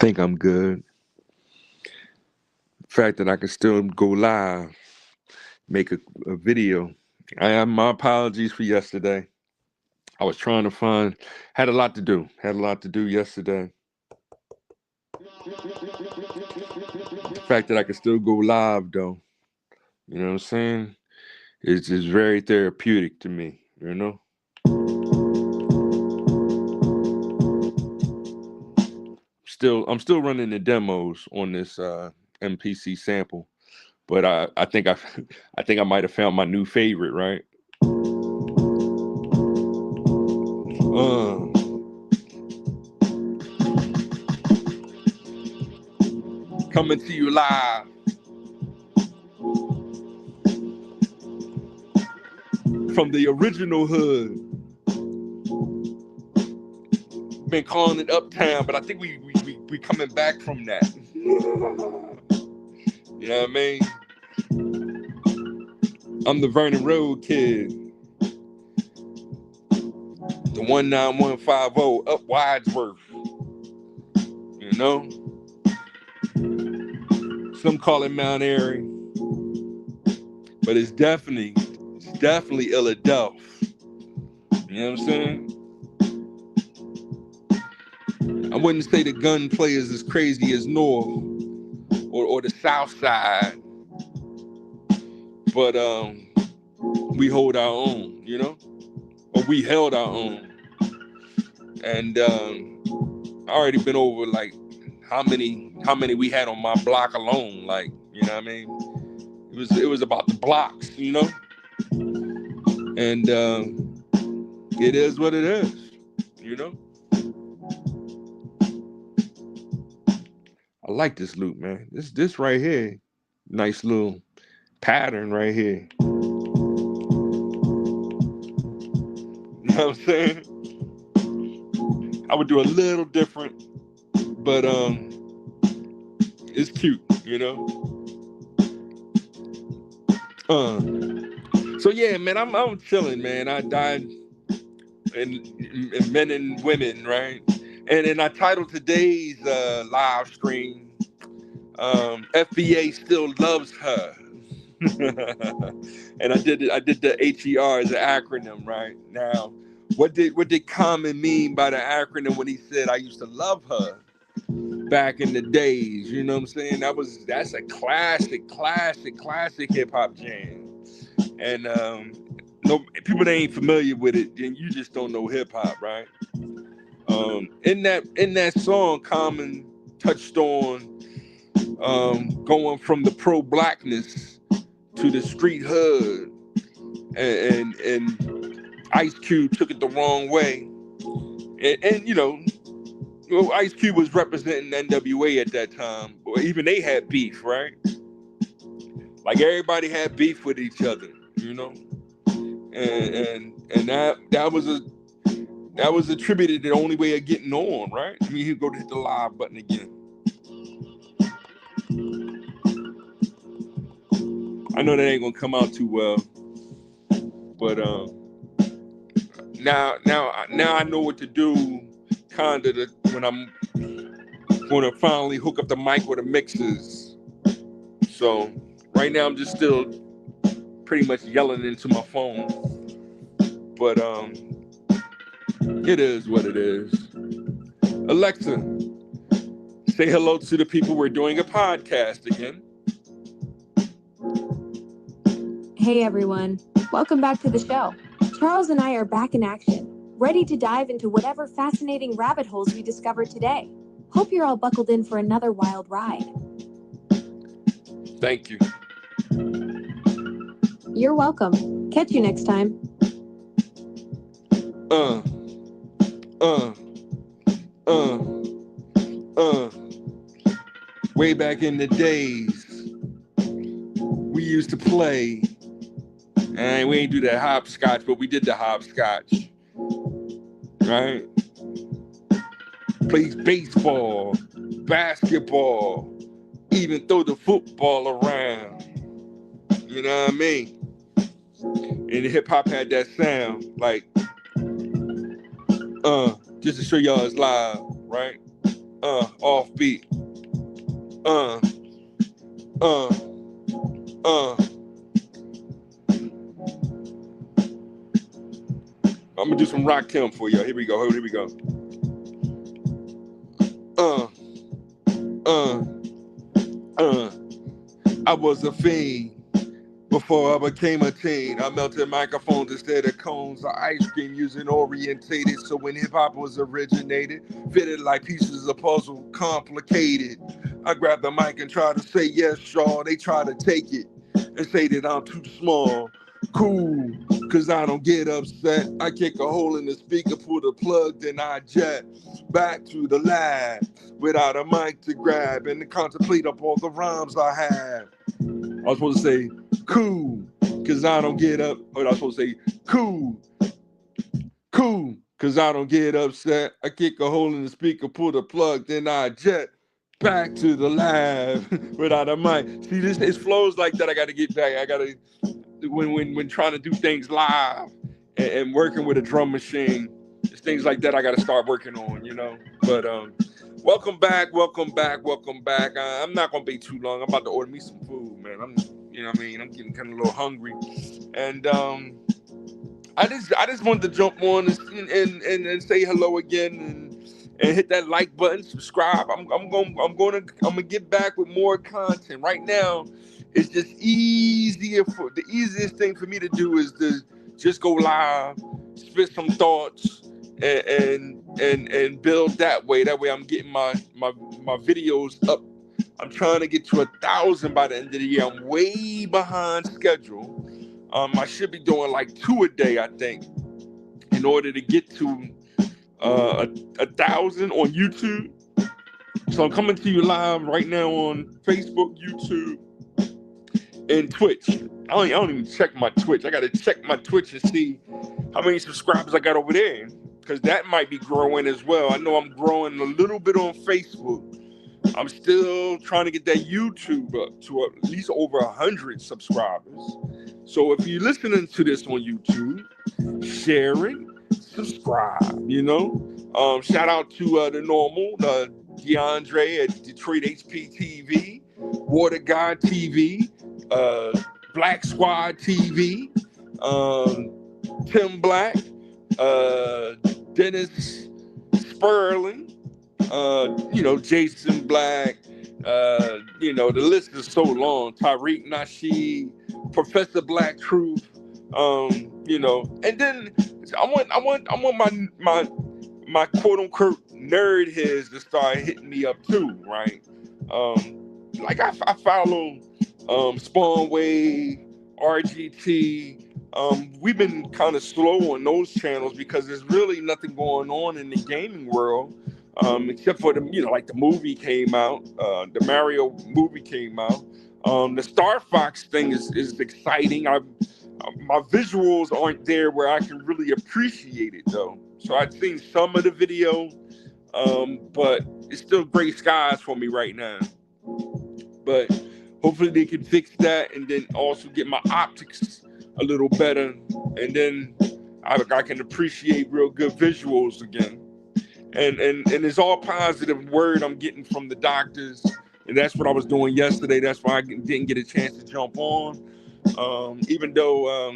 think I'm good. The fact that I can still go live, make a video. I have my apologies for yesterday. I was trying to had a lot to do. Had a lot to do yesterday. The fact that I can still go live, though, you know what I'm saying? It's very therapeutic to me, you know? I'm still running the demos on this MPC sample, but I think I think I might have found my new favorite, right? Coming to you live from the original hood. Been calling it Uptown, but I think we coming back from that. You know what I mean? I'm the Vernon Road kid. The 19150 up Wadsworth. You know? Some call it Mount Airy. But it's definitely Philadelphia. You know what I'm saying? I wouldn't say the gunplay is as crazy as North or the South Side. But we hold our own, you know? Or we held our own. And I already been over like how many we had on my block alone, like, you know what I mean? It was about the blocks, you know? And it is what it is, you know? I like this loop, man. This right here, nice little pattern right here. You know what I'm saying? I would do a little different, but it's cute, you know? So yeah, man, I'm chilling, man. I died in men and women, right? And then I titled today's live stream, FBA still loves her. And I did the H.E.R as an acronym, right? Now, what did Common mean by the acronym when he said I used to love her back in the days? You know what I'm saying? That's a classic hip hop jam. And no people that ain't familiar with it, then you just don't know hip hop, right? In that song, Common touched on going from the pro blackness to the street hood, and Ice Cube took it the wrong way, and you know, Ice Cube was representing NWA at that time, or even they had beef, right? Like everybody had beef with each other, you know, and that was attributed the only way of getting on, right? I mean, he'd go to hit the live button again. I know that ain't gonna come out too well, but now I know what to do, kinda when I'm gonna finally hook up the mic with the mixes. So right now I'm just still pretty much yelling into my phone, but it is what it is. Alexa, say hello to the people. We're doing a podcast again. Hey everyone, welcome back to the show. Charles and I are back in action, ready to dive into whatever fascinating rabbit holes we discover today. Hope you're all buckled in for another wild ride. Thank you. You're welcome. Catch you next time. Way back in the days, we used to play, and we ain't do that hopscotch, but we did the hopscotch, right? Plays baseball, basketball, even throw the football around. You know what I mean? And hip hop had that sound, like, just to show y'all it's live, right? Offbeat. Uh, uh, uh. I'm gonna do some rock Kim for y'all. Here we go. Here we go. Uh, uh, uh. I was a fiend before I became a teen. I melted microphones instead of cones of ice cream, using orientated. So when hip hop was originated, fitted like pieces of puzzle, complicated. I grabbed the mic and tried to say yes, y'all. They try to take it and say that I'm too small. Cool, cause I don't get upset. I kick a hole in the speaker, pull the plug, then I jet back to the lab without a mic to grab and to contemplate up all the rhymes I have. I was supposed to say cool, cause I don't get up. Or I was supposed to say cool, cause I don't get upset. I kick a hole in the speaker, pull the plug, then I jet back to the lab without a mic. See, this it flows like that. I gotta get back. I gotta when trying to do things live and working with a drum machine, it's things like that I gotta start working on, you know. But welcome back. I'm not gonna be too long. I'm about to order me some food, man. You know what I mean? I'm getting kind of a little hungry, and I just wanted to jump on and say hello again and hit that like button, subscribe. I'm gonna get back with more content. Right now, it's just the easiest thing for me to do is to just go live, spit some thoughts, and build that way. That way, I'm getting my videos up. I'm trying to get to 1,000 by the end of the year. I'm way behind schedule. I should be doing like 2 a day, I think, in order to get to 1,000 on YouTube. So I'm coming to you live right now on Facebook, YouTube, and Twitch. I don't even check my Twitch. I got to check my Twitch and see how many subscribers I got over there, because that might be growing as well. I know I'm growing a little bit on Facebook. I'm still trying to get that YouTube up to at least over 100 subscribers. So if you're listening to this on YouTube, share it, subscribe, you know. Shout out to the normal, DeAndre at Detroit HPTV, Water God TV, Black Squad TV, Tim Black, Dennis Sperling, Jason Black, the list is so long. Tariq Nasheed, Professor Black Truth, and then I want my quote unquote nerd heads to start hitting me up too, right? Like I follow Spawn Wave, RGT. We've been kind of slow on those channels because there's really nothing going on in the gaming world. Except for like the movie came out, the Mario movie came out. The Star Fox thing is exciting. My visuals aren't there where I can really appreciate it though. So I've seen some of the video, but it's still gray skies for me right now. But hopefully they can fix that and then also get my optics a little better, and then I can appreciate real good visuals again. And it's all positive word I'm getting from the doctors, and that's what I was doing yesterday. That's why I didn't get a chance to jump on, even though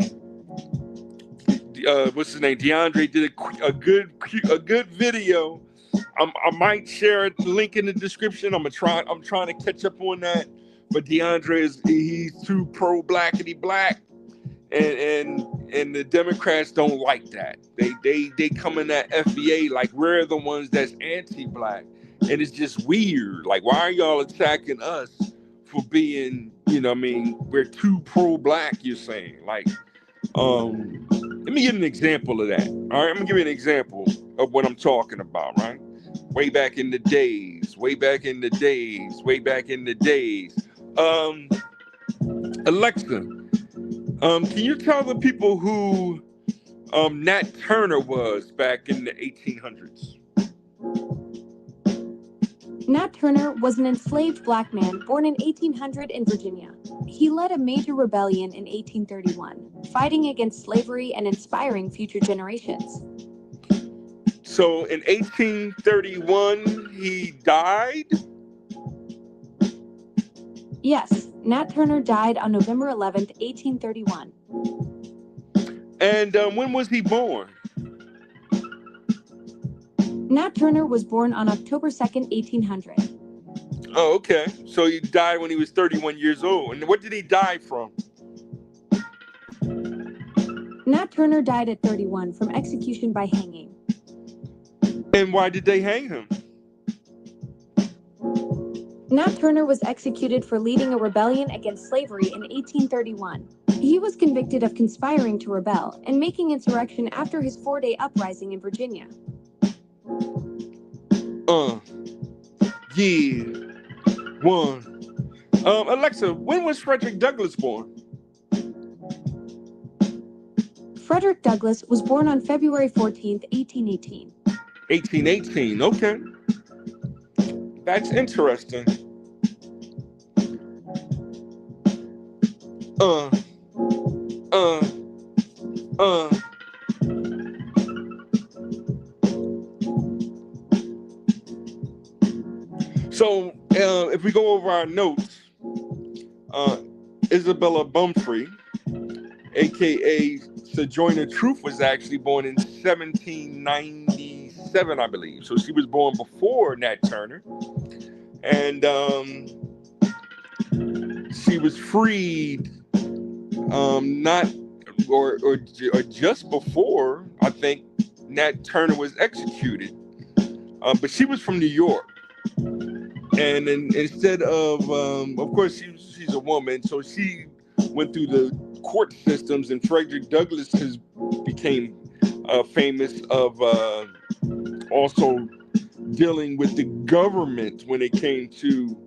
what's his name, DeAndre did a good video. I might share a link in the description. I'm trying to catch up on that, but DeAndre he's too pro blackity black. And the Democrats don't like that. They come in that FBA like we're the ones that's anti-black, and it's just weird. Like, why are y'all attacking us for being, we're too pro-black? You're saying, like, let me give an example of that. All right, I'm gonna give you an example of what I'm talking about. Right, way back in the days. Alexa. Can you tell the people who Nat Turner was back in the 1800s? Nat Turner was an enslaved black man born in 1800 in Virginia. He led a major rebellion in 1831, fighting against slavery and inspiring future generations. So in 1831, he died. Yes, Nat Turner died on November 11th, 1831. And when was he born? Nat Turner was born on October 2nd, 1800. Oh, okay. So he died when he was 31 years old. And what did he die from? Nat Turner died at 31 from execution by hanging. And why did they hang him? Nat Turner was executed for leading a rebellion against slavery in 1831. He was convicted of conspiring to rebel and making insurrection after his 4-day uprising in Virginia. Yeah. One. Alexa, when was Frederick Douglass born? Frederick Douglass was born on February 14th, 1818. 1818. Okay. That's interesting. So, if we go over our notes, Isabella Bumfrey, aka Sojourner Truth, was actually born in 1797, I believe. So she was born before Nat Turner, and she was freed, not or just before, I think, Nat Turner was executed. But she was from New York. And instead of course, she's a woman, so she went through the court systems, and Frederick Douglass became famous of also dealing with the government when it came to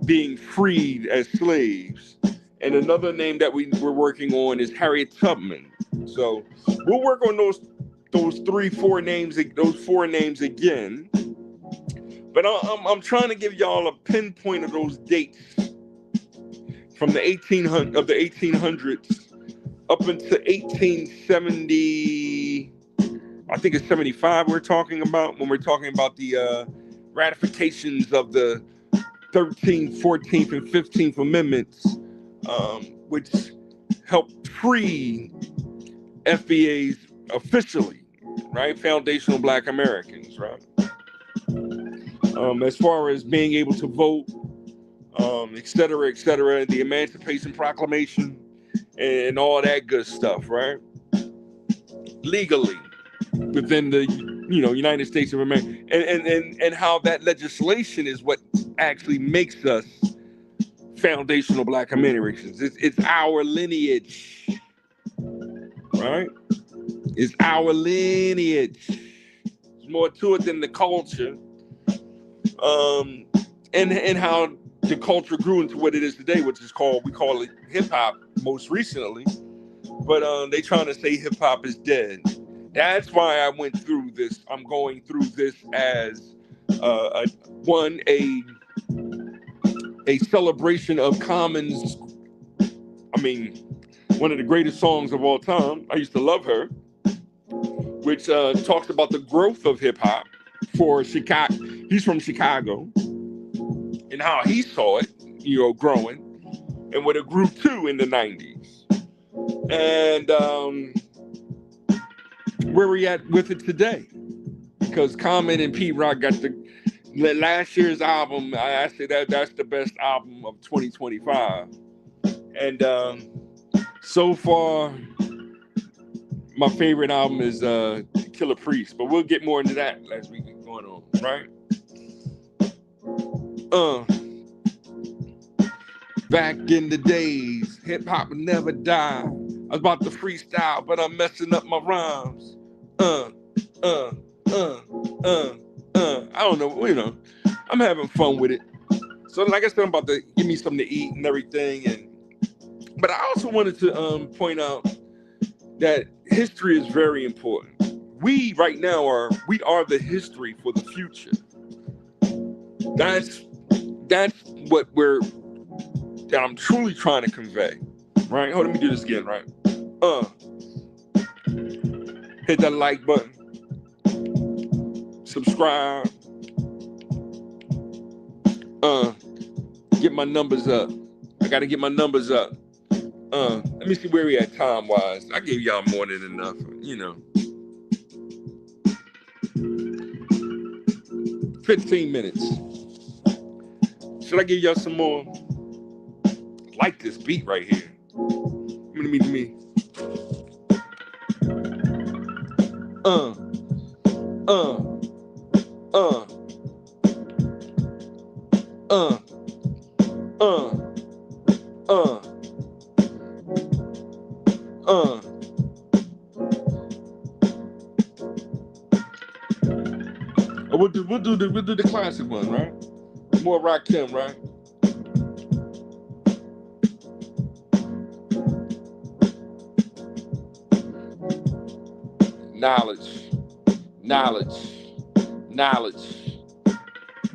being freed as slaves. And another name that we're working on is Harriet Tubman. So we'll work on those four names again. But I'm trying to give y'all a pinpoint of those dates from the 1800s up until 1870. I think it's 75 we're talking about when we're talking about the ratifications of the 13th, 14th, and 15th Amendments, which helped free FBAs officially, right? Foundational Black Americans, right? As far as being able to vote, et cetera, the Emancipation Proclamation, and all that good stuff, right? Legally within the United States of America, and how that legislation is what actually makes us foundational Black Americans. It's our lineage, right? It's our lineage. There's more to it than the culture. And how the culture grew into what it is today, which is we call it hip hop most recently, but they trying to say hip hop is dead. That's why I went through this. I'm going through this as a celebration of Common's. I mean, one of the greatest songs of all time. I used to love her, which talks about the growth of hip hop for Chicago. He's from Chicago, and how he saw it, growing, and what it grew to in the 90s, and where we at with it today. Because Common and Pete Rock got the last year's album. I say that's the best album of 2025, and so far, my favorite album is Killer Priest, but we'll get more into that as we get going on, right? Back in the days, hip hop would never die. I was about to freestyle, but I'm messing up my rhymes. I don't know, I'm having fun with it. So like I said, I'm about to give me something to eat and everything, but I also wanted to point out that history is very important. We right now are the history for the future. That's what that I'm truly trying to convey, right? Hold on, let me do this again, right? Hit that like button. subscribe. Get my numbers up. I gotta get my numbers up. Let me see where we at time-wise. I gave y'all more than enough, 15 minutes. Should I give y'all some more? I like this beat right here. Me. We'll do the classic one, right? More Rakim, right?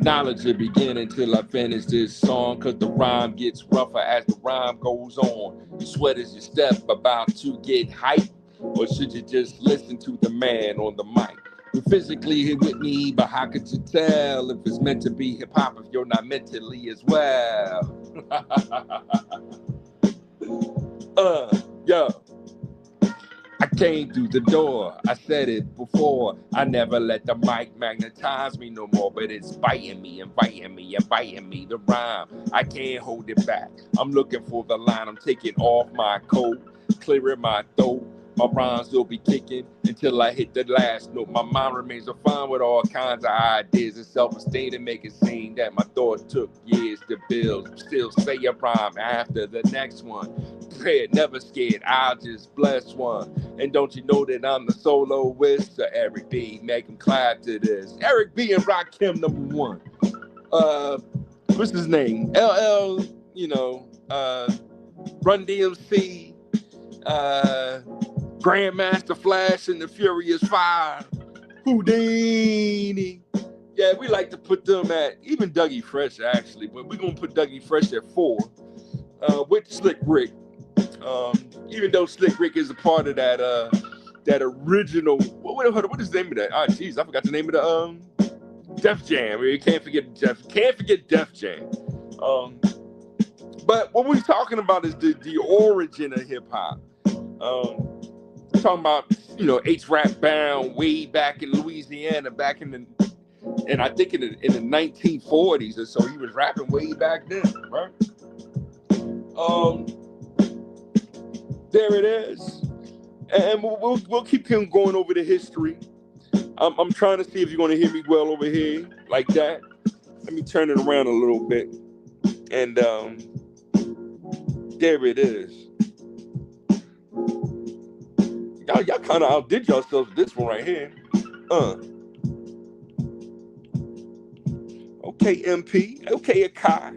Knowledge will begin until I finish this song, cause the rhyme gets rougher as the rhyme goes on. You sweat as you step about to get hype, or should you just listen to the man on the mic? You're physically here with me, but how could you tell if it's meant to be hip-hop if you're not mentally as well? Yo. I came through the door, I said it before. I never let the mic magnetize me no more, but it's biting me, inviting me to rhyme. I can't hold it back. I'm looking for the line, I'm taking off my coat, clearing my throat. My rhymes will be kicking until I hit the last note. My mind remains refined with all kinds of ideas and self-esteem to make it seem that my thought took years to build. Still say a rhyme after the next one. Prepared, never scared, I'll just bless one. And don't you know that I'm the soloist? So Eric B, make him clap to this. Eric B and Rakim #1. What's his name? LL, Run DMC, Grandmaster Flash and the Furious Five, Houdini. Yeah, we like to put them at, even Dougie Fresh actually, but we're going to put Dougie Fresh at 4 with Slick Rick. Even though Slick Rick is a part of that original, what is the name of that? Oh, jeez, I forgot the name of the Def Jam. We can't forget Def Jam. But what we're talking about is the origin of hip hop. Talking about H.E.R bound way back in Louisiana, back in I think in the 1940s or so. He was rapping way back then, right? There it is, and we'll keep him going over the history. I'm trying to see if you're going to hear me well over here like that. Let me turn it around a little bit, and there it is. Y'all kind of outdid yourselves with this one right here. Okay, MP. Okay, Akai.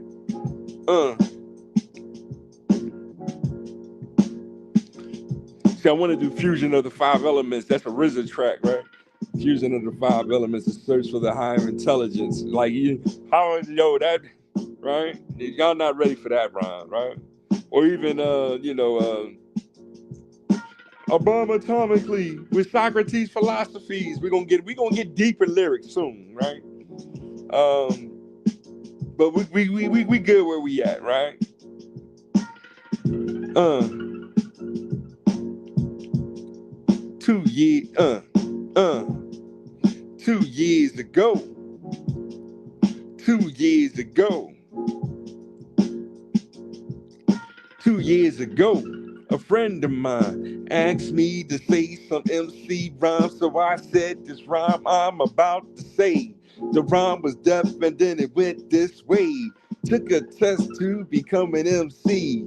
See, I want to do Fusion of the 5 Elements. That's a RZA track, right? Fusion of the 5 Elements, a search for the higher intelligence. Like, that, right? Y'all not ready for that rhyme, right? Or even, Obama atomically with Socrates' philosophies. We're gonna get deeper lyrics soon, right? But we good where we at, right? 2 years, 2 years ago. 2 years ago. 2 years ago. A friend of mine asked me to say some MC rhyme, so I said this rhyme I'm about to say. The rhyme was deaf and then it went this way. Took a test to become an MC.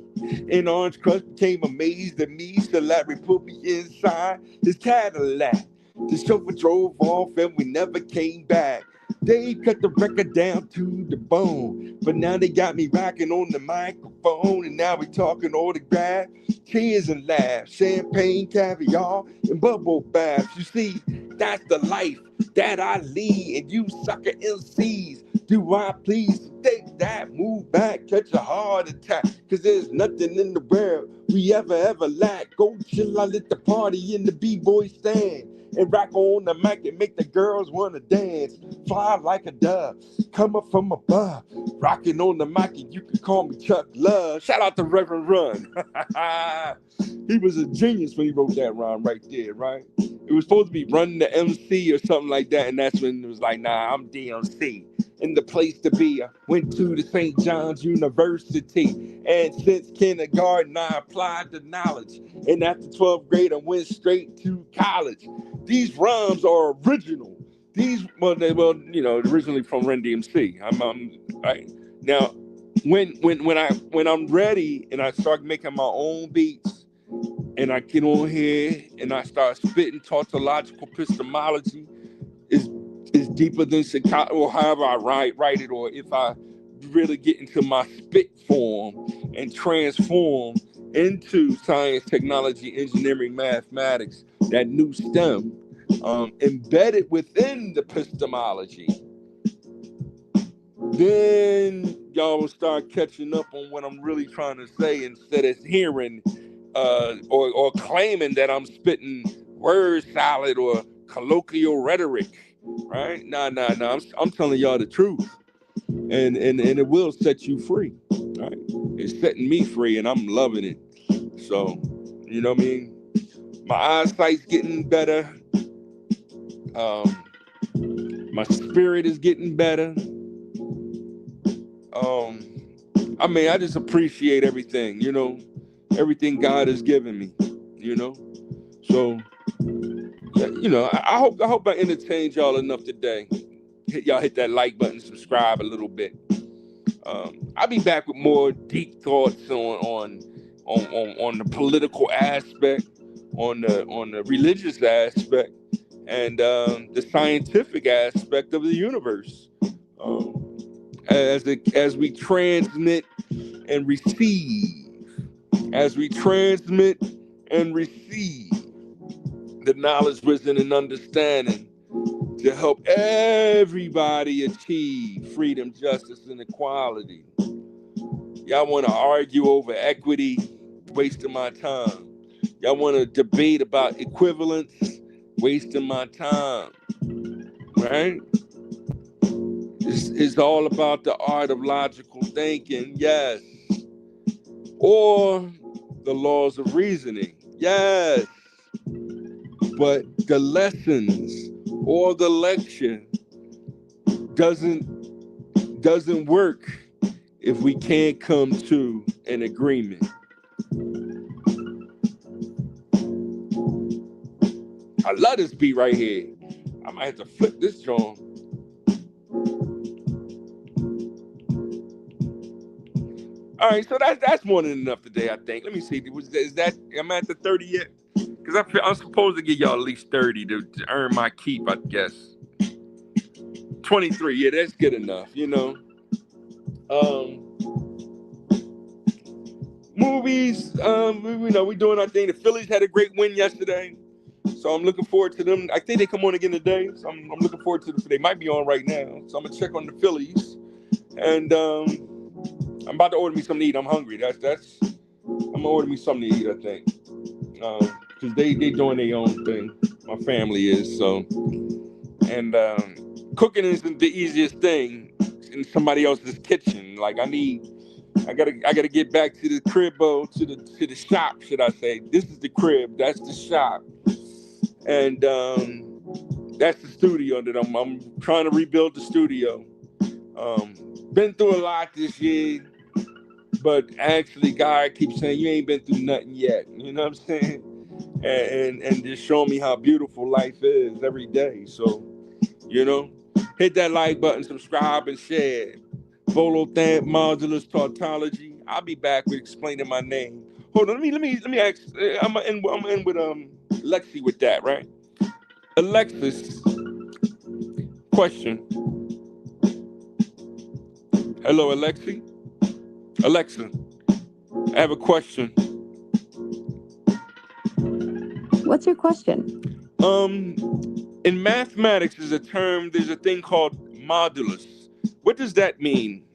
And Orange Crush became amazed at me. So Larry put me inside his Cadillac. The chauffeur drove off and we never came back. They cut the record down to the bone, but now they got me rocking on the microphone, and now we talking autograph, tears and laughs, champagne, caviar, and bubble baths. You see, that's the life that I lead, and you sucker MCs, do I please take that, move back, catch a heart attack, cause there's nothing in the world we ever lack. Go chill, I lit the party in the B-boy stand. and rock on the mic and make the girls wanna dance. Fly like a dove, come up from above, rocking on the mic, and you can call me Chuck Love. Shout out to Reverend Run. He was a genius when he wrote that rhyme right there, right? It was supposed to be Run the MC or something like that, and that's when it was like, nah, I'm DMC. And the place to be, I went to the St. John's University, and since kindergarten I applied the knowledge, and after 12th grade I went straight to college. These rhymes are original. Originally from Run DMC. I'm right now. When I'm ready and I start making my own beats, and I get on here and I start spitting tautological epistemology, is deeper than Chicago, or however I write it, or if I really get into my spit form and transform into science, technology, engineering, mathematics, that new STEM, embedded within the epistemology, then y'all will start catching up on what I'm really trying to say, instead of hearing or claiming that I'm spitting word salad or colloquial rhetoric, right? Nah. I'm telling y'all the truth, and it will set you free, right? It's setting me free, and I'm loving it. So, you know what I mean? My eyesight's getting better. My spirit is getting better. I just appreciate everything, everything God has given me, So, I hope I entertained y'all enough today. Y'all hit that like button, subscribe a little bit. I'll be back with more deep thoughts on the political aspect, on the religious aspect, and the scientific aspect of the universe. As we transmit and receive, the knowledge, wisdom, and understanding to help everybody achieve freedom, justice, and equality. Y'all want to argue over equity? Wasting my time. Y'all want to debate about equivalence? Wasting my time. Right? It's all about the art of logical thinking, yes. Or the laws of reasoning, yes. But the lessons or the lecture doesn't work if we can't come to an agreement. I love this beat right here. I might have to flip this joint. All right, so that's more than enough today, I think. Let me see. Am I at the 30 yet? Because I'm supposed to give y'all at least 30 to earn my keep, I guess. 23, yeah, that's good enough, Movies, we're doing our thing. The Phillies had a great win yesterday, so I'm looking forward to them. I think they come on again today, so I'm looking forward to them. They might be on right now, so I'm gonna check on the Phillies, and I'm about to order me something to eat. I'm hungry. I'm gonna order me something to eat, I think, because they doing their own thing. My family is, so, and cooking isn't the easiest thing in somebody else's kitchen. Like I gotta get back to the cribbo, to the shop, should I say. This is the crib, that's the shop. And that's the studio that I'm trying to rebuild the studio. Been through a lot this year, but actually God keeps saying you ain't been through nothing yet. You know what I'm saying? And just show me how beautiful life is every day. So, hit that like button, subscribe, and share. Volothamp modulus tautology. I'll be back with explaining my name. Hold on, let me ask. I'm gonna end with Lexi with that, right? Alexis, question. Hello, Alexi. Alexa, I have a question. What's your question? In mathematics, there's a thing called modulus. What does that mean?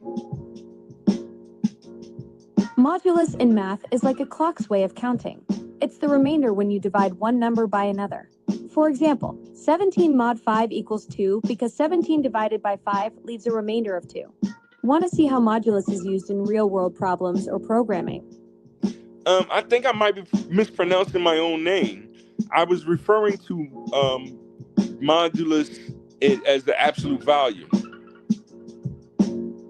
Modulus in math is like a clock's way of counting. It's the remainder when you divide one number by another. For example, 17 mod 5 equals 2 because 17 divided by 5 leaves a remainder of 2. Want to see how modulus is used in real-world problems or programming? I think I might be mispronouncing my own name. I was referring to modulus as the absolute value.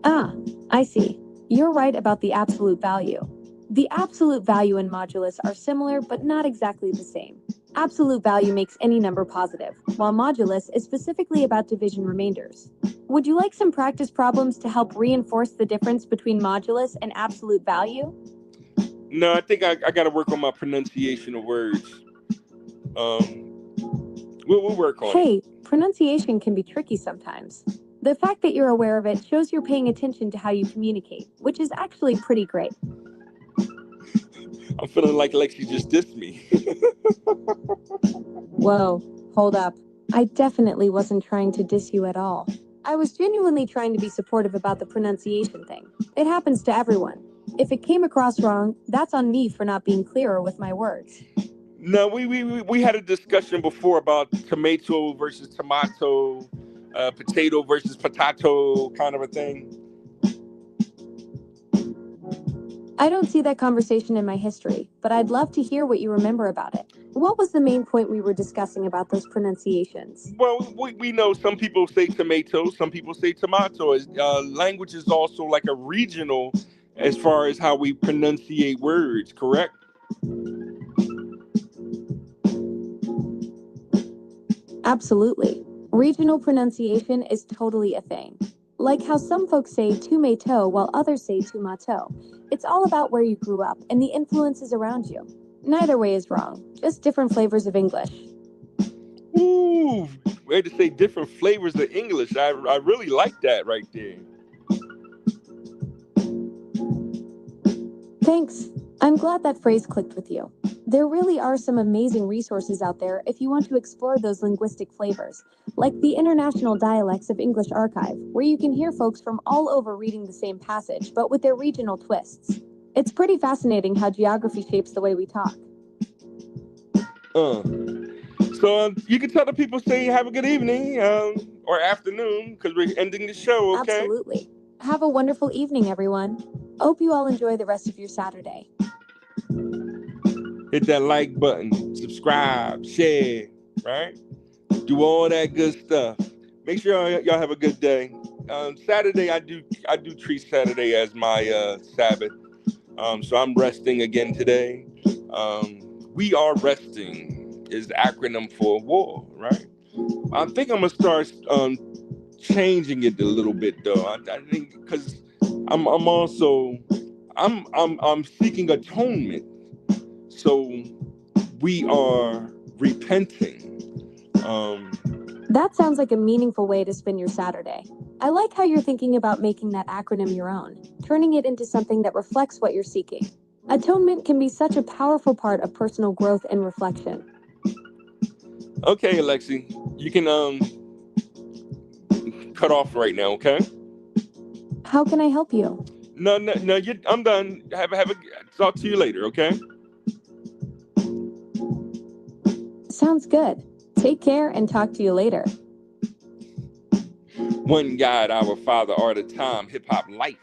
Ah, I see. You're right about the absolute value. The absolute value and modulus are similar but not exactly the same. Absolute value makes any number positive, while modulus is specifically about division remainders. Would you like some practice problems to help reinforce the difference between modulus and absolute value? No, I think I got to work on my pronunciation of words. We'll work on it. Hey, pronunciation can be tricky sometimes. The fact that you're aware of it shows you're paying attention to how you communicate, which is actually pretty great. I'm feeling like Lexi just dissed me. Whoa, hold up. I definitely wasn't trying to diss you at all. I was genuinely trying to be supportive about the pronunciation thing. It happens to everyone. If it came across wrong, that's on me for not being clearer with my words. No, we had a discussion before about tomato versus tomato, potato versus potato kind of a thing. I don't see that conversation in my history, but I'd love to hear what you remember about it. What was the main point we were discussing about those pronunciations? Well, we know some people say tomato, some people say tomato. Language is also like a regional as far as how we pronunciate words, correct? Absolutely. Regional pronunciation is totally a thing. Like how some folks say tomato while others say tomato. It's all about where you grew up and the influences around you. Neither way is wrong, just different flavors of English. Ooh, way to say different flavors of English. I really like that right there. Thanks. I'm glad that phrase clicked with you. There really are some amazing resources out there if you want to explore those linguistic flavors, like the International Dialects of English Archive, where you can hear folks from all over reading the same passage, but with their regional twists. It's pretty fascinating how geography shapes the way we talk. So you can tell the people say have a good evening or afternoon because we're ending the show, okay? Absolutely. Have a wonderful evening, everyone. Hope you all enjoy the rest of your Saturday. Hit that like button, subscribe, share, right? Do all that good stuff. Make sure y'all have a good day. Saturday, I do treat Saturday as my Sabbath. So I'm resting again today. We are resting is the acronym for war, right? I think I'm gonna start changing it a little bit though. I think because I'm also I'm seeking atonement. So we are repenting. That sounds like a meaningful way to spend your Saturday. I like how you're thinking about making that acronym your own, turning it into something that reflects what you're seeking. Atonement can be such a powerful part of personal growth and reflection. Okay, Alexi, you can cut off right now, okay? How can I help you? No, I'm done. Have a talk to you later, okay? Sounds good. Take care and talk to you later. One God, our Father, art of time, hip hop life.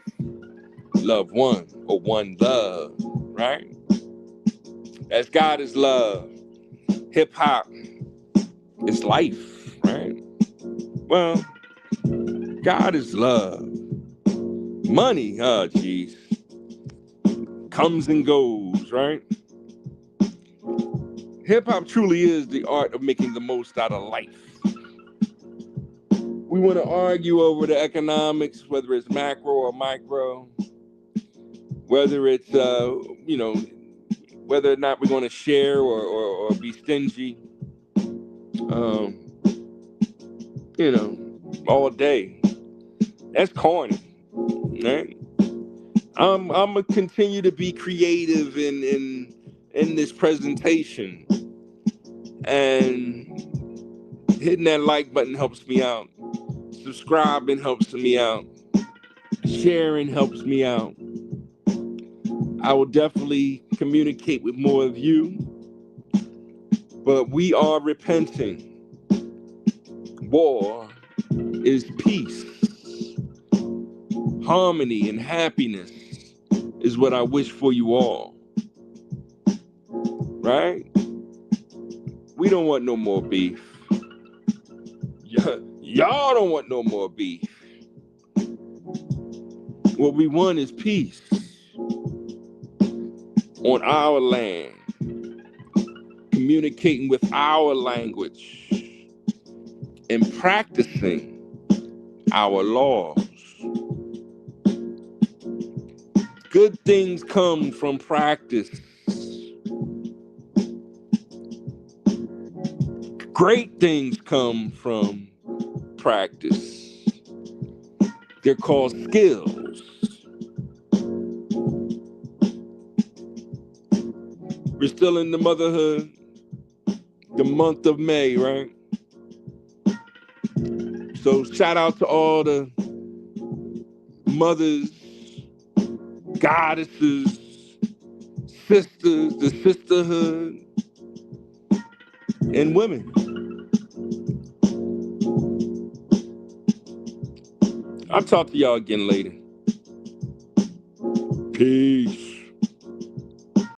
Love one or one love, right? As God is love, hip hop is life, right? Well, God is love. Money, geez, comes and goes, right? Hip hop truly is the art of making the most out of life. We want to argue over the economics, whether it's macro or micro, whether it's, whether or not we're going to share or be stingy, all day. That's corny, right? I'm gonna continue to be creative in this presentation, and hitting that like button helps me out. Subscribing helps me out. Sharing helps me out. I will definitely communicate with more of you. but we are repenting. War is peace. Harmony and happiness is what I wish for you all. Right? We don't want no more beef. Y'all don't want no more beef. What we want is peace on our land, communicating with our language, and practicing our laws. Good things come from practice. Great things come from practice. They're called skills. We're still in the motherhood, the month of May, right? So shout out to all the mothers, goddesses, sisters, the sisterhood, and women. I'll talk to y'all again later. Peace.